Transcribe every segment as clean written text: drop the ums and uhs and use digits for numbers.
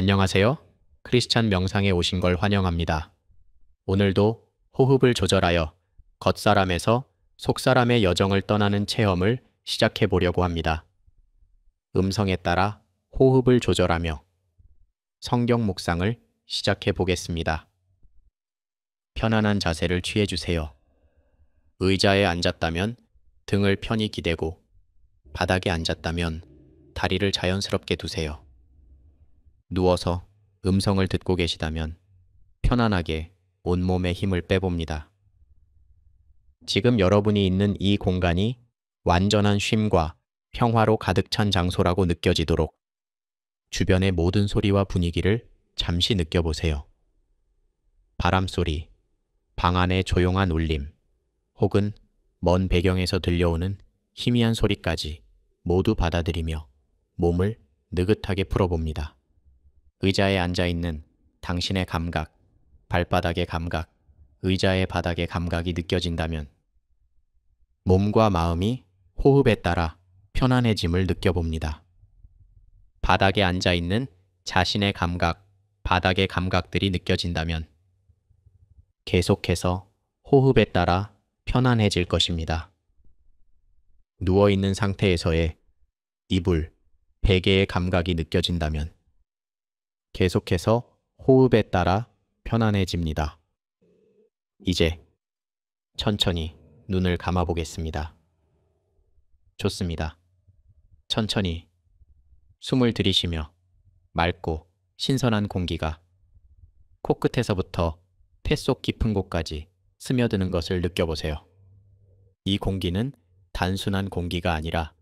안녕하세요. 크리스찬 명상에 오신 걸 환영합니다. 오늘도 호흡을 조절하여 겉사람에서 속사람의 여정을 떠나는 체험을 시작해 보려고 합니다. 음성에 따라 호흡을 조절하며 성경 묵상을 시작해 보겠습니다. 편안한 자세를 취해 주세요. 의자에 앉았다면 등을 편히 기대고 바닥에 앉았다면 다리를 자연스럽게 두세요. 누워서 음성을 듣고 계시다면 편안하게 온몸에 힘을 빼봅니다. 지금 여러분이 있는 이 공간이 완전한 쉼과 평화로 가득 찬 장소라고 느껴지도록 주변의 모든 소리와 분위기를 잠시 느껴보세요. 바람소리, 방 안의 조용한 울림, 혹은 먼 배경에서 들려오는 희미한 소리까지 모두 받아들이며 몸을 느긋하게 풀어봅니다. 의자에 앉아있는 당신의 감각, 발바닥의 감각, 의자의 바닥의 감각이 느껴진다면 몸과 마음이 호흡에 따라 편안해짐을 느껴봅니다. 바닥에 앉아있는 자신의 감각, 바닥의 감각들이 느껴진다면 계속해서 호흡에 따라 편안해질 것입니다. 누워있는 상태에서의 이불, 베개의 감각이 느껴진다면 계속해서 호흡에 따라 편안해집니다. 이제 천천히 눈을 감아 보겠습니다. 좋습니다. 천천히 숨을 들이쉬며 맑고 신선한 공기가 코끝에서부터 폐속 깊은 곳까지 스며드는 것을 느껴보세요. 이 공기는 단순한 공기가 아니라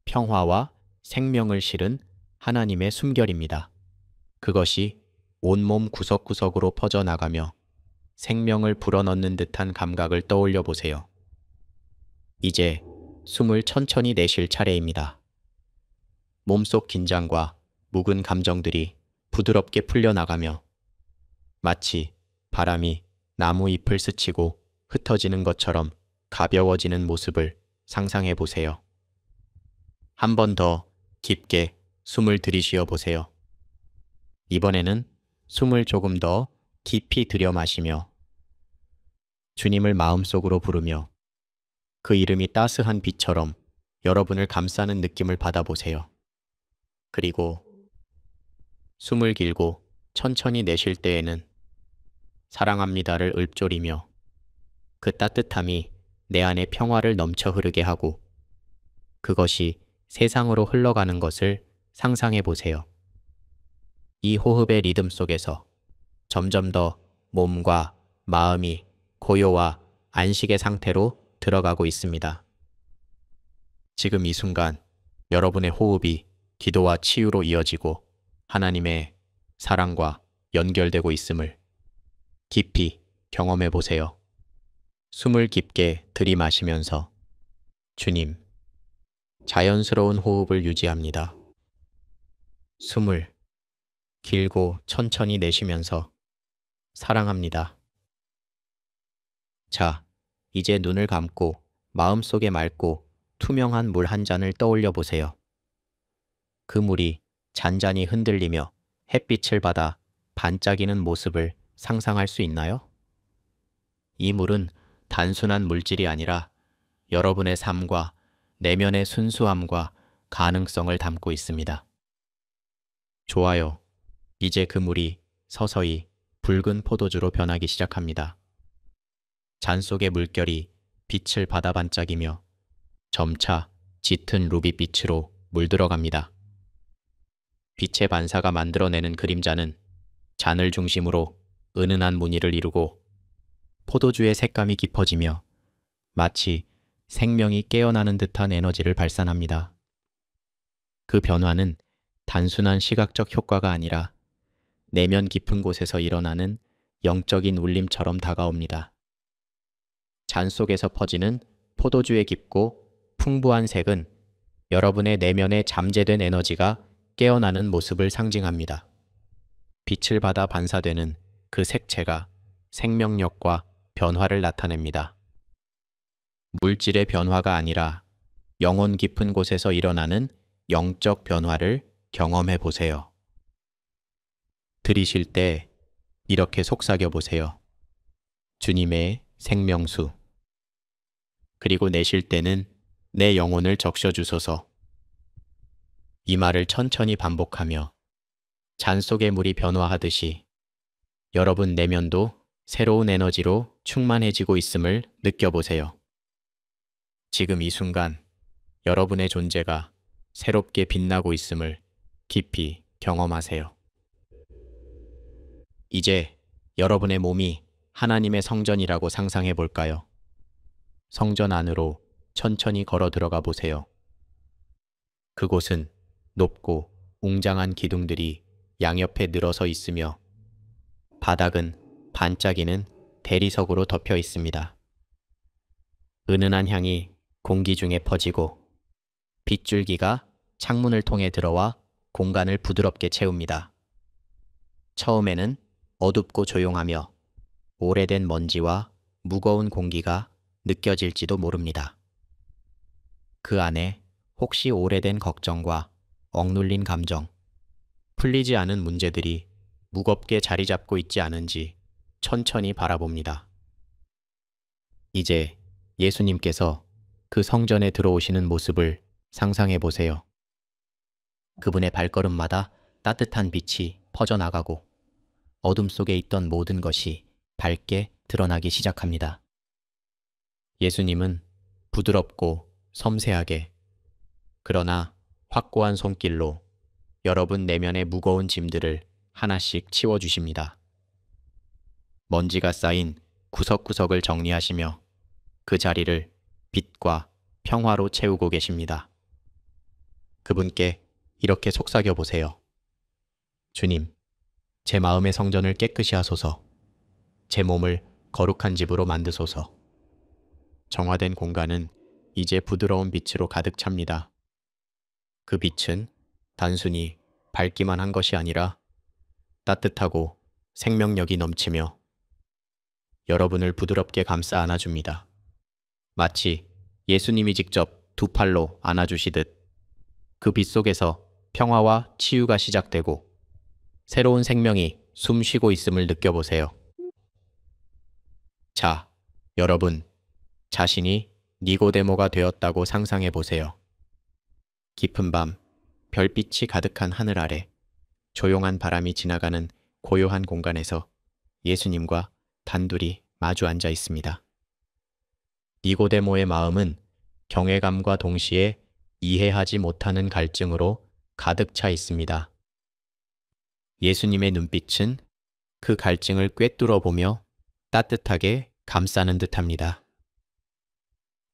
평화와 생명을 실은 하나님의 숨결입니다. 그것이 온몸 구석구석으로 퍼져나가며 생명을 불어넣는 듯한 감각을 떠올려 보세요. 이제 숨을 천천히 내쉴 차례입니다. 몸속 긴장과 묵은 감정들이 부드럽게 풀려나가며 마치 바람이 나무 잎을 스치고 흩어지는 것처럼 가벼워지는 모습을 상상해 보세요. 한 번 더 깊게 숨을 들이쉬어 보세요. 이번에는 숨을 조금 더 깊이 들여 마시며 주님을 마음속으로 부르며 그 이름이 따스한 빛처럼 여러분을 감싸는 느낌을 받아보세요. 그리고 숨을 길고 천천히 내쉴 때에는 사랑합니다를 읊조리며 그 따뜻함이 내 안에 평화를 넘쳐 흐르게 하고 그것이 세상으로 흘러가는 것을 상상해 보세요. 이 호흡의 리듬 속에서 점점 더 몸과 마음이 고요와 안식의 상태로 들어가고 있습니다. 지금 이 순간 여러분의 호흡이 기도와 치유로 이어지고 하나님의 사랑과 연결되고 있음을 깊이 경험해 보세요. 숨을 깊게 들이마시면서 주님, 자연스러운 호흡을 유지합니다. 숨을 길고 천천히 내쉬면서 사랑합니다. 자, 이제 눈을 감고 마음속에 맑고 투명한 물 한 잔을 떠올려 보세요. 그 물이 잔잔히 흔들리며 햇빛을 받아 반짝이는 모습을 상상할 수 있나요? 이 물은 단순한 물질이 아니라 여러분의 삶과 내면의 순수함과 가능성을 담고 있습니다. 좋아요. 이제 그 물이 서서히 붉은 포도주로 변하기 시작합니다. 잔 속의 물결이 빛을 받아 반짝이며 점차 짙은 루비빛으로 물들어갑니다. 빛의 반사가 만들어내는 그림자는 잔을 중심으로 은은한 무늬를 이루고 포도주의 색감이 깊어지며 마치 생명이 깨어나는 듯한 에너지를 발산합니다. 그 변화는 단순한 시각적 효과가 아니라 내면 깊은 곳에서 일어나는 영적인 울림처럼 다가옵니다. 잔 속에서 퍼지는 포도주의 깊고 풍부한 색은 여러분의 내면에 잠재된 에너지가 깨어나는 모습을 상징합니다. 빛을 받아 반사되는 그 색채가 생명력과 변화를 나타냅니다. 물질의 변화가 아니라 영혼 깊은 곳에서 일어나는 영적 변화를 경험해 보세요. 들이쉴 때 이렇게 속삭여 보세요. 주님의 생명수. 그리고 내쉴 때는 내 영혼을 적셔주소서. 이 말을 천천히 반복하며 잔 속의 물이 변화하듯이 여러분 내면도 새로운 에너지로 충만해지고 있음을 느껴보세요. 지금 이 순간 여러분의 존재가 새롭게 빛나고 있음을 깊이 경험하세요. 이제 여러분의 몸이 하나님의 성전이라고 상상해 볼까요? 성전 안으로 천천히 걸어 들어가 보세요. 그곳은 높고 웅장한 기둥들이 양옆에 늘어서 있으며 바닥은 반짝이는 대리석으로 덮여 있습니다. 은은한 향이 공기 중에 퍼지고 빗줄기가 창문을 통해 들어와 공간을 부드럽게 채웁니다. 처음에는 어둡고 조용하며 오래된 먼지와 무거운 공기가 느껴질지도 모릅니다. 그 안에 혹시 오래된 걱정과 억눌린 감정, 풀리지 않은 문제들이 무겁게 자리 잡고 있지 않은지 천천히 바라봅니다. 이제 예수님께서 그 성전에 들어오시는 모습을 상상해 보세요. 그분의 발걸음마다 따뜻한 빛이 퍼져나가고 어둠 속에 있던 모든 것이 밝게 드러나기 시작합니다. 예수님은 부드럽고 섬세하게 그러나 확고한 손길로 여러분 내면의 무거운 짐들을 하나씩 치워주십니다. 먼지가 쌓인 구석구석을 정리하시며 그 자리를 빛과 평화로 채우고 계십니다. 그분께 이렇게 속삭여 보세요. 주님, 제 마음의 성전을 깨끗이 하소서. 제 몸을 거룩한 집으로 만드소서. 정화된 공간은 이제 부드러운 빛으로 가득 찹니다. 그 빛은 단순히 밝기만 한 것이 아니라 따뜻하고 생명력이 넘치며 여러분을 부드럽게 감싸 안아줍니다. 마치 예수님이 직접 두 팔로 안아주시듯 그 빛 속에서 평화와 치유가 시작되고 새로운 생명이 숨 쉬고 있음을 느껴보세요. 자, 여러분, 자신이 니고데모가 되었다고 상상해 보세요. 깊은 밤, 별빛이 가득한 하늘 아래 조용한 바람이 지나가는 고요한 공간에서 예수님과 단둘이 마주 앉아 있습니다. 니고데모의 마음은 경외감과 동시에 이해하지 못하는 갈증으로 가득 차 있습니다. 예수님의 눈빛은 그 갈증을 꿰뚫어 보며 따뜻하게 감싸는 듯합니다.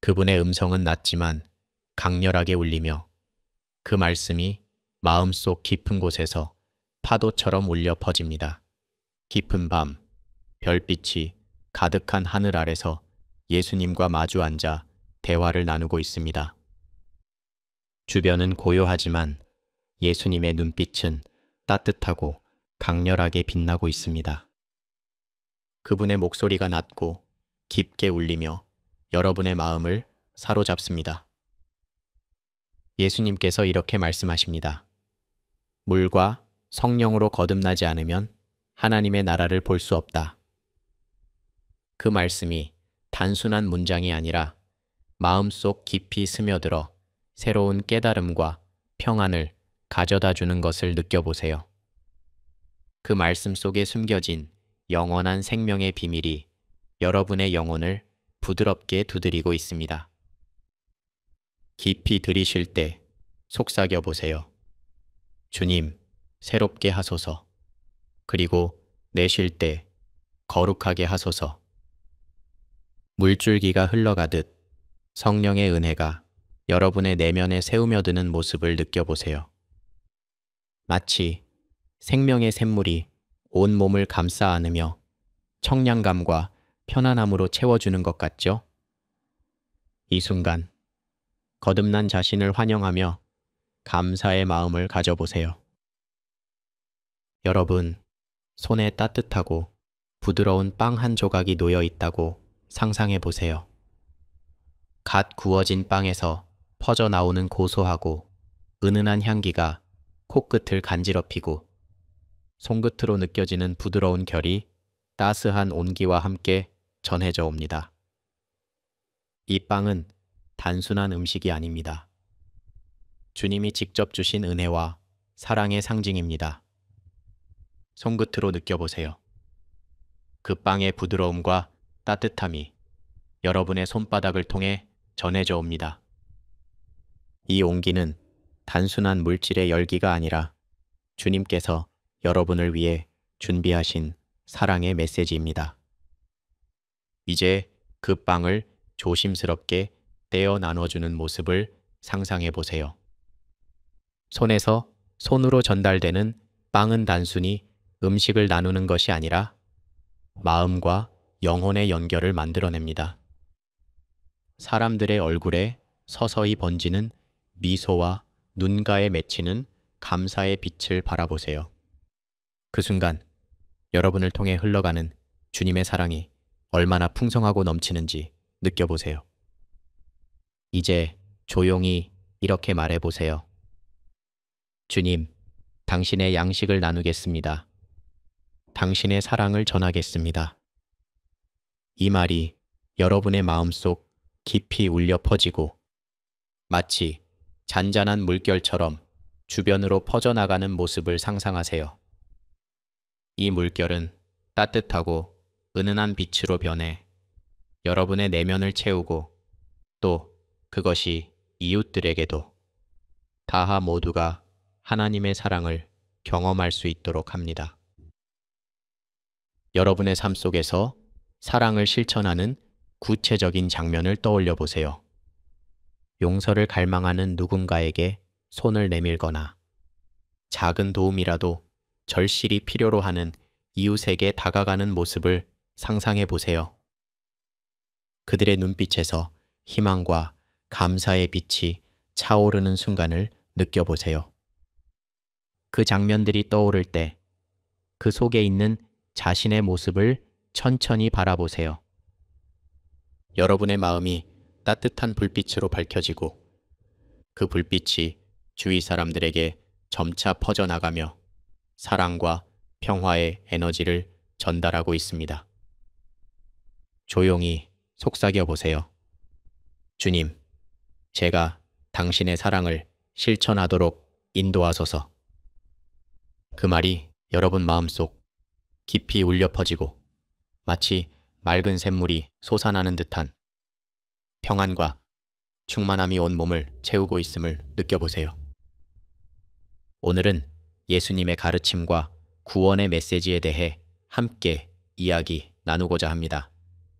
그분의 음성은 낮지만 강렬하게 울리며 그 말씀이 마음속 깊은 곳에서 파도처럼 울려 퍼집니다. 깊은 밤, 별빛이 가득한 하늘 아래서 예수님과 마주 앉아 대화를 나누고 있습니다. 주변은 고요하지만 예수님의 눈빛은 따뜻하고 강렬하게 빛나고 있습니다. 그분의 목소리가 낮고 깊게 울리며 여러분의 마음을 사로잡습니다. 예수님께서 이렇게 말씀하십니다. 물과 성령으로 거듭나지 않으면 하나님의 나라를 볼 수 없다. 그 말씀이 단순한 문장이 아니라 마음속 깊이 스며들어 새로운 깨달음과 평안을 가져다 주는 것을 느껴보세요. 그 말씀 속에 숨겨진 영원한 생명의 비밀이 여러분의 영혼을 부드럽게 두드리고 있습니다. 깊이 들이쉴 때 속삭여 보세요. 주님, 새롭게 하소서. 그리고 내쉴 때 거룩하게 하소서. 물줄기가 흘러가듯 성령의 은혜가 여러분의 내면에 새우며드는 모습을 느껴보세요. 마치 생명의 샘물이 온 몸을 감싸 안으며 청량감과 편안함으로 채워주는 것 같죠? 이 순간 거듭난 자신을 환영하며 감사의 마음을 가져보세요. 여러분, 손에 따뜻하고 부드러운 빵 한 조각이 놓여 있다고 상상해 보세요. 갓 구워진 빵에서 퍼져 나오는 고소하고 은은한 향기가 코끝을 간지럽히고 손끝으로 느껴지는 부드러운 결이 따스한 온기와 함께 전해져 옵니다. 이 빵은 단순한 음식이 아닙니다. 주님이 직접 주신 은혜와 사랑의 상징입니다. 손끝으로 느껴보세요. 그 빵의 부드러움과 따뜻함이 여러분의 손바닥을 통해 전해져 옵니다. 이 온기는 단순한 물질의 열기가 아니라 주님께서 여러분을 위해 준비하신 사랑의 메시지입니다. 이제 그 빵을 조심스럽게 떼어 나눠주는 모습을 상상해 보세요. 손에서 손으로 전달되는 빵은 단순히 음식을 나누는 것이 아니라 마음과 영혼의 연결을 만들어냅니다. 사람들의 얼굴에 서서히 번지는 미소와 눈가에 맺히는 감사의 빛을 바라보세요. 그 순간 여러분을 통해 흘러가는 주님의 사랑이 얼마나 풍성하고 넘치는지 느껴보세요. 이제 조용히 이렇게 말해보세요. 주님, 당신의 양식을 나누겠습니다. 당신의 사랑을 전하겠습니다. 이 말이 여러분의 마음속 깊이 울려 퍼지고 마치 잔잔한 물결처럼 주변으로 퍼져나가는 모습을 상상하세요. 이 물결은 따뜻하고 은은한 빛으로 변해 여러분의 내면을 채우고 또 그것이 이웃들에게도 다하 모두가 하나님의 사랑을 경험할 수 있도록 합니다. 여러분의 삶 속에서 사랑을 실천하는 구체적인 장면을 떠올려 보세요. 용서를 갈망하는 누군가에게 손을 내밀거나 작은 도움이라도 절실히 필요로 하는 이웃에게 다가가는 모습을 상상해 보세요. 그들의 눈빛에서 희망과 감사의 빛이 차오르는 순간을 느껴보세요. 그 장면들이 떠오를 때 그 속에 있는 자신의 모습을 천천히 바라보세요. 여러분의 마음이 따뜻한 불빛으로 밝혀지고 그 불빛이 주위 사람들에게 점차 퍼져나가며 사랑과 평화의 에너지를 전달하고 있습니다. 조용히 속삭여 보세요. 주님, 제가 당신의 사랑을 실천하도록 인도하소서. 그 말이 여러분 마음속 깊이 울려 퍼지고 마치 맑은 샘물이 솟아나는 듯한 평안과 충만함이 온 몸을 채우고 있음을 느껴보세요. 오늘은 예수님의 가르침과 구원의 메시지에 대해 함께 이야기 나누고자 합니다.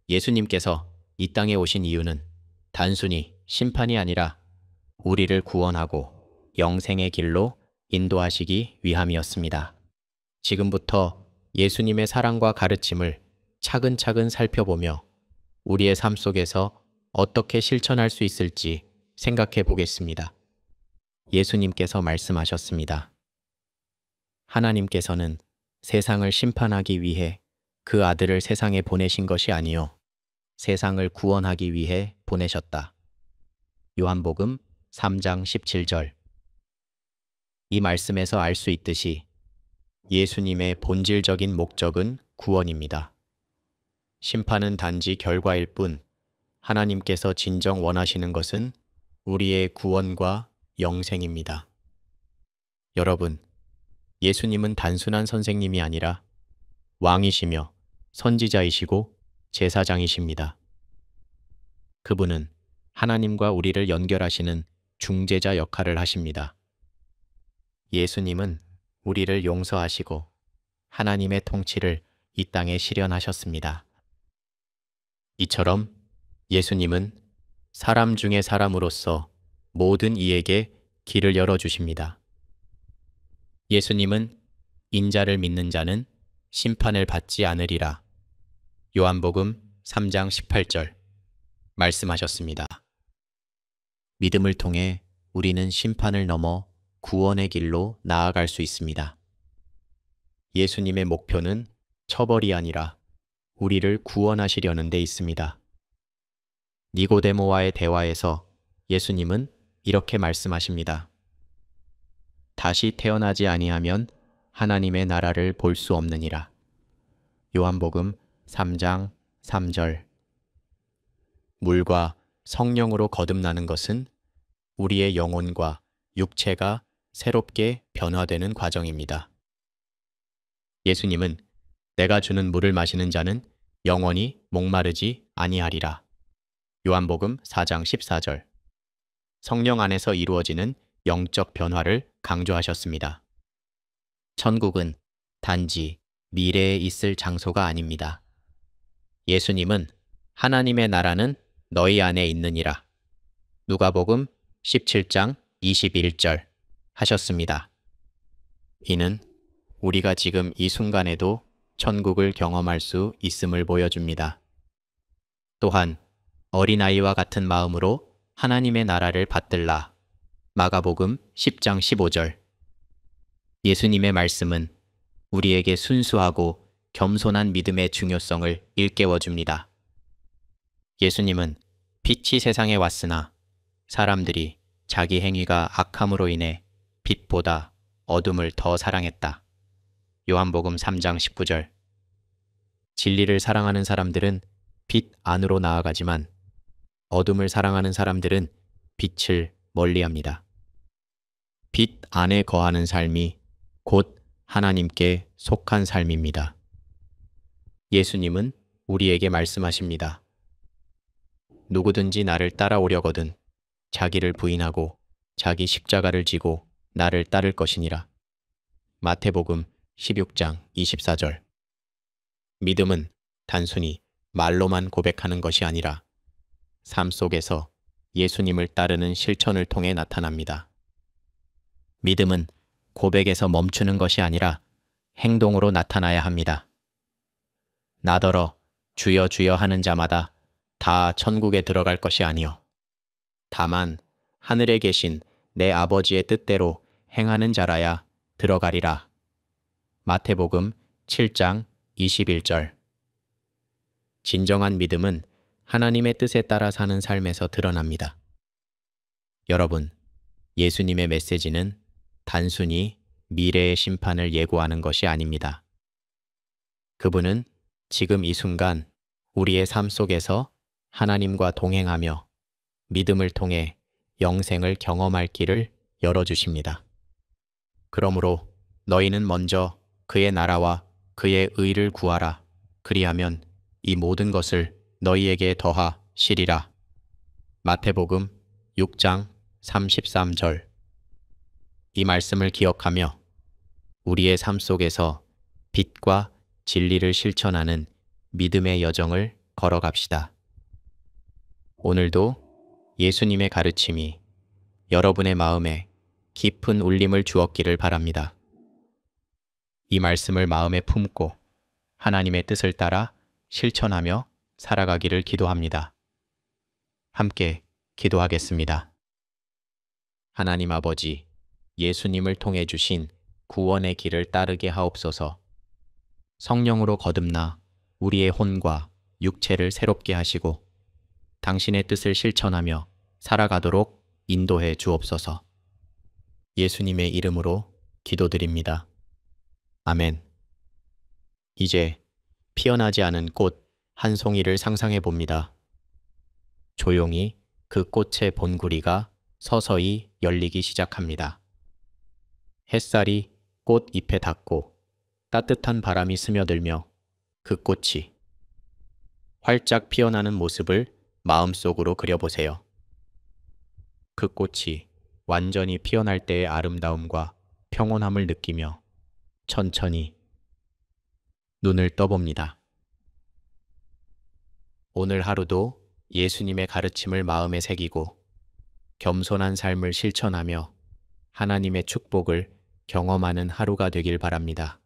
예수님께서 이 땅에 오신 이유는 단순히 심판이 아니라 우리를 구원하고 영생의 길로 인도하시기 위함이었습니다. 지금부터 예수님의 사랑과 가르침을 차근차근 살펴보며 우리의 삶 속에서 어떻게 실천할 수 있을지 생각해 보겠습니다. 예수님께서 말씀하셨습니다. 하나님께서는 세상을 심판하기 위해 그 아들을 세상에 보내신 것이 아니요 세상을 구원하기 위해 보내셨다. 요한복음 3장 17절. 이 말씀에서 알 수 있듯이 예수님의 본질적인 목적은 구원입니다. 심판은 단지 결과일 뿐 하나님께서 진정 원하시는 것은 우리의 구원과 영생입니다. 여러분, 예수님은 단순한 선생님이 아니라 왕이시며 선지자이시고 제사장이십니다. 그분은 하나님과 우리를 연결하시는 중재자 역할을 하십니다. 예수님은 우리를 용서하시고 하나님의 통치를 이 땅에 실현하셨습니다. 이처럼 예수님은 사람 중에 사람으로서 모든 이에게 길을 열어주십니다. 예수님은 인자를 믿는 자는 심판을 받지 않으리라. 요한복음 3장 18절 말씀하셨습니다. 믿음을 통해 우리는 심판을 넘어 구원의 길로 나아갈 수 있습니다. 예수님의 목표는 처벌이 아니라 우리를 구원하시려는 데 있습니다. 니고데모와의 대화에서 예수님은 이렇게 말씀하십니다. 다시 태어나지 아니하면 하나님의 나라를 볼 수 없느니라. 요한복음 3장 3절. 물과 성령으로 거듭나는 것은 우리의 영혼과 육체가 새롭게 변화되는 과정입니다. 예수님은 내가 주는 물을 마시는 자는 영원히 목마르지 아니하리라. 요한복음 4장 14절. 성령 안에서 이루어지는 영적 변화를 강조하셨습니다. 천국은 단지 미래에 있을 장소가 아닙니다. 예수님은 하나님의 나라는 너희 안에 있느니라. 누가복음 17장 21절 하셨습니다. 이는 우리가 지금 이 순간에도 천국을 경험할 수 있음을 보여줍니다. 또한 어린아이와 같은 마음으로 하나님의 나라를 받들라. 마가복음 10장 15절. 예수님의 말씀은 우리에게 순수하고 겸손한 믿음의 중요성을 일깨워줍니다. 예수님은 빛이 세상에 왔으나 사람들이 자기 행위가 악함으로 인해 빛보다 어둠을 더 사랑했다. 요한복음 3장 19절. 진리를 사랑하는 사람들은 빛 안으로 나아가지만 어둠을 사랑하는 사람들은 빛을 멀리합니다. 빛 안에 거하는 삶이 곧 하나님께 속한 삶입니다. 예수님은 우리에게 말씀하십니다. 누구든지 나를 따라오려거든 자기를 부인하고 자기 십자가를 지고 나를 따를 것이니라. 마태복음 16장 24절. 믿음은 단순히 말로만 고백하는 것이 아니라 삶 속에서 예수님을 따르는 실천을 통해 나타납니다. 믿음은 고백에서 멈추는 것이 아니라 행동으로 나타나야 합니다. 나더러 주여 주여 하는 자마다 다 천국에 들어갈 것이 아니요 다만 하늘에 계신 내 아버지의 뜻대로 행하는 자라야 들어가리라. 마태복음 7장 21절. 진정한 믿음은 하나님의 뜻에 따라 사는 삶에서 드러납니다. 여러분, 예수님의 메시지는 단순히 미래의 심판을 예고하는 것이 아닙니다. 그분은 지금 이 순간 우리의 삶 속에서 하나님과 동행하며 믿음을 통해 영생을 경험할 길을 열어주십니다. 그러므로 너희는 먼저 그의 나라와 그의 의를 구하라. 그리하면 이 모든 것을 너희에게 더하시리라. 마태복음 6장 33절. 이 말씀을 기억하며 우리의 삶 속에서 빛과 진리를 실천하는 믿음의 여정을 걸어갑시다. 오늘도 예수님의 가르침이 여러분의 마음에 깊은 울림을 주었기를 바랍니다. 이 말씀을 마음에 품고 하나님의 뜻을 따라 실천하며 살아가기를 기도합니다. 함께 기도하겠습니다. 하나님 아버지, 예수님을 통해 주신 구원의 길을 따르게 하옵소서. 성령으로 거듭나 우리의 혼과 육체를 새롭게 하시고 당신의 뜻을 실천하며 살아가도록 인도해 주옵소서. 예수님의 이름으로 기도드립니다. 아멘. 이제 피어나지 않은 꽃 한 송이를 상상해 봅니다. 조용히 그 꽃의 본구리가 서서히 열리기 시작합니다. 햇살이 꽃 잎에 닿고 따뜻한 바람이 스며들며 그 꽃이 활짝 피어나는 모습을 마음속으로 그려보세요. 그 꽃이 완전히 피어날 때의 아름다움과 평온함을 느끼며 천천히 눈을 떠봅니다. 오늘 하루도 예수님의 가르침을 마음에 새기고 겸손한 삶을 실천하며 하나님의 축복을 경험하는 하루가 되길 바랍니다.